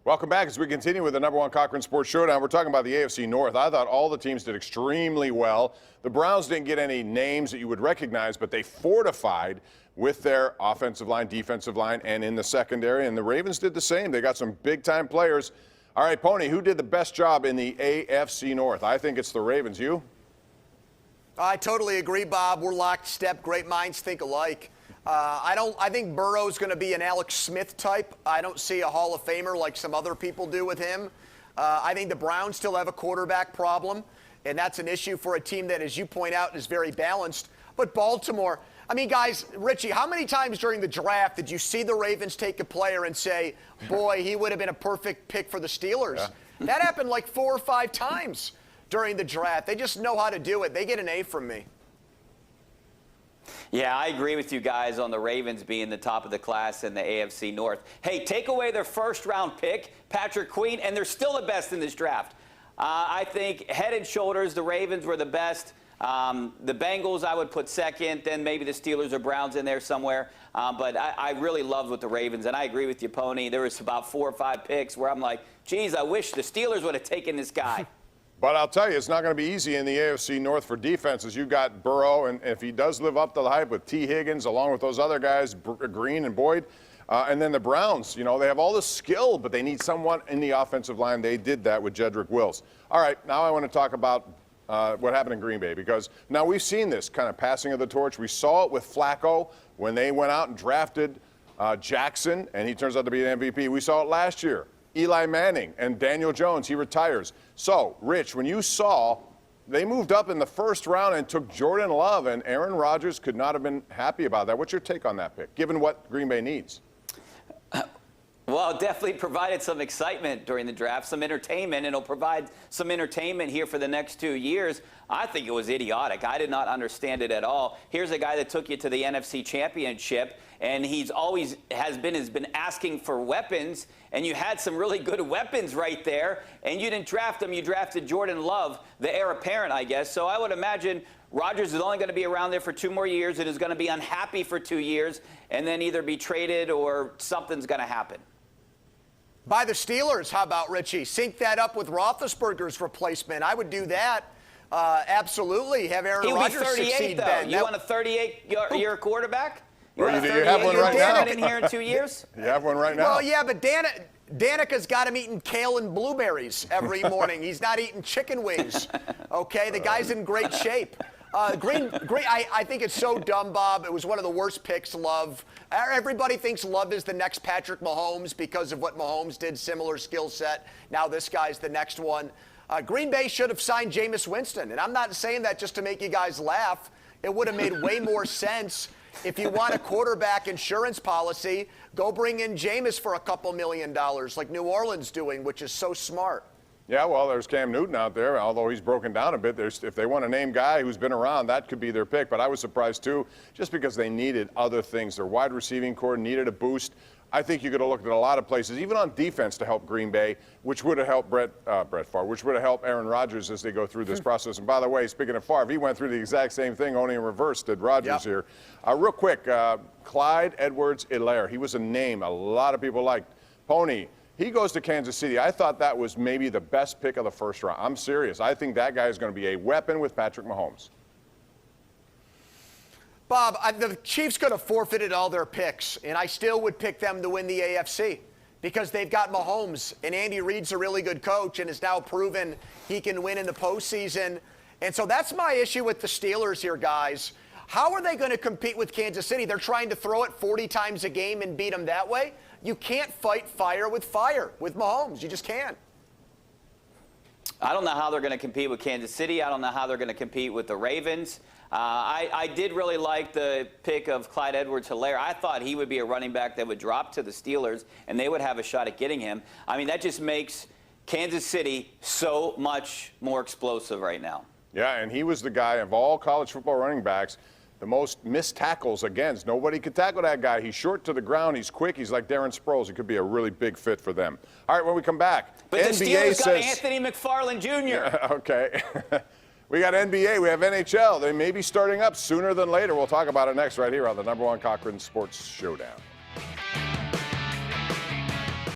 Welcome back as we continue with the #1 Cochran Sports Showdown. We're talking about the AFC North. I thought all the teams did extremely well. The Browns didn't get any names that you would recognize, but they fortified with their offensive line, defensive line, and in the secondary. And the Ravens did the same. They got some big-time players. All right, Pony, who did the best job in the AFC North? I think it's the Ravens. You? I totally agree, Bob. We're lockstep. Great minds think alike. I think Burrow's going to be an Alex Smith type. I don't see a Hall of Famer like some other people do with him. I think the Browns still have a quarterback problem, and that's an issue for a team that, as you point out, is very balanced. But Baltimore, I mean, guys, Richie, how many times during the draft did you see the Ravens take a player and say, boy, he would have been a perfect pick for the Steelers? Yeah. That happened like 4 or 5 times during the draft. They just know how to do it. They get an A from me. Yeah, I agree with you guys on the Ravens being the top of the class in the AFC North. Hey, take away their first-round pick, Patrick Queen, and they're still the best in this draft. I think head and shoulders, the Ravens were the best. The Bengals I would put second, then maybe the Steelers or Browns in there somewhere. But I really loved with the Ravens, and I agree with you, Pony. There was about 4 or 5 picks where I'm like, geez, I wish the Steelers would have taken this guy. But I'll tell you, it's not going to be easy in the AFC North for defenses. You've got Burrow, and if he does live up to the hype with T. Higgins, along with those other guys, Green and Boyd, and then the Browns, you know, they have all the skill, but they need someone in the offensive line. They did that with Jedrick Wills. All right, now I want to talk about what happened in Green Bay, because now we've seen this kind of passing of the torch. We saw it with Flacco when they went out and drafted Jackson, and he turns out to be an MVP. We saw it last year. Eli Manning and Daniel Jones, he retires. So, Rich, when you saw they moved up in the first round and took Jordan Love, and Aaron Rodgers could not have been happy about that. What's your take on that pick, given what Green Bay needs? Well, it definitely provided some excitement during the draft, some entertainment, and it'll provide some entertainment here for the next 2 years. I think it was idiotic. I did not understand it at all. Here's a guy that took you to the NFC Championship, and he's always has been asking for weapons, and you had some really good weapons right there, and you didn't draft him. You drafted Jordan Love, the heir apparent, I guess. So I would imagine Rodgers is only going to be around there for 2 more years and is going to be unhappy for 2 years and then either be traded or something's going to happen. By the Steelers, how about, Richie? Sync that up with Roethlisberger's replacement. I would do that. Absolutely. Have Aaron Rodgers succeed, though. Ben. You want a 38-year quarterback? You have one right now. In here in 2 years? You have one right now. Well, yeah, but Danica's got him eating kale and blueberries every morning. He's not eating chicken wings. Okay, the guy's in great shape. Green, I think it's so dumb, Bob. It was one of the worst picks, Love. Everybody thinks Love is the next Patrick Mahomes because of what Mahomes did, similar skill set. Now this guy's the next one. Green Bay should have signed Jameis Winston, and I'm not saying that just to make you guys laugh. It would have made way more sense. If you want a quarterback insurance policy, go bring in Jameis for a couple $1 million like New Orleans doing, which is so smart. Yeah, well, there's Cam Newton out there, although he's broken down a bit. If they want to name guy who's been around, that could be their pick. But I was surprised, too, just because they needed other things. Their wide receiving core needed a boost. I think you could have looked at a lot of places, even on defense, to help Green Bay, which would have helped Brett Favre, which would have helped Aaron Rodgers as they go through this process. And by the way, speaking of Favre, he went through the exact same thing, only in reverse, did Rodgers here. Real quick, Clyde Edwards-Helaire. He was a name a lot of people liked. Pony. He goes to Kansas City. I thought that was maybe the best pick of the first round. I'm serious. I think that guy is going to be a weapon with Patrick Mahomes. Bob, the Chiefs could have forfeited all their picks, and I still would pick them to win the AFC because they've got Mahomes, and Andy Reid's a really good coach and has now proven he can win in the postseason. And so that's my issue with the Steelers here, guys. How are they going to compete with Kansas City? They're trying to throw it 40 times a game and beat them that way. You can't fight fire with Mahomes. You just can't. I don't know how they're going to compete with Kansas City. I don't know how they're going to compete with the Ravens. I did really like the pick of Clyde Edwards-Helaire. I thought he would be a running back that would drop to the Steelers, and they would have a shot at getting him. I mean, that just makes Kansas City so much more explosive right now. Yeah, and he was the guy of all college football running backs, the most missed tackles against. Nobody could tackle that guy. He's short to the ground. He's quick. He's like Darren Sproles. He could be a really big fit for them. All right, when we come back, but NBA the Steelers got Anthony McFarland Jr. Okay. We got NBA. We have NHL. They may be starting up sooner than later. We'll talk about it next right here on the #1 Cochran Sports Showdown.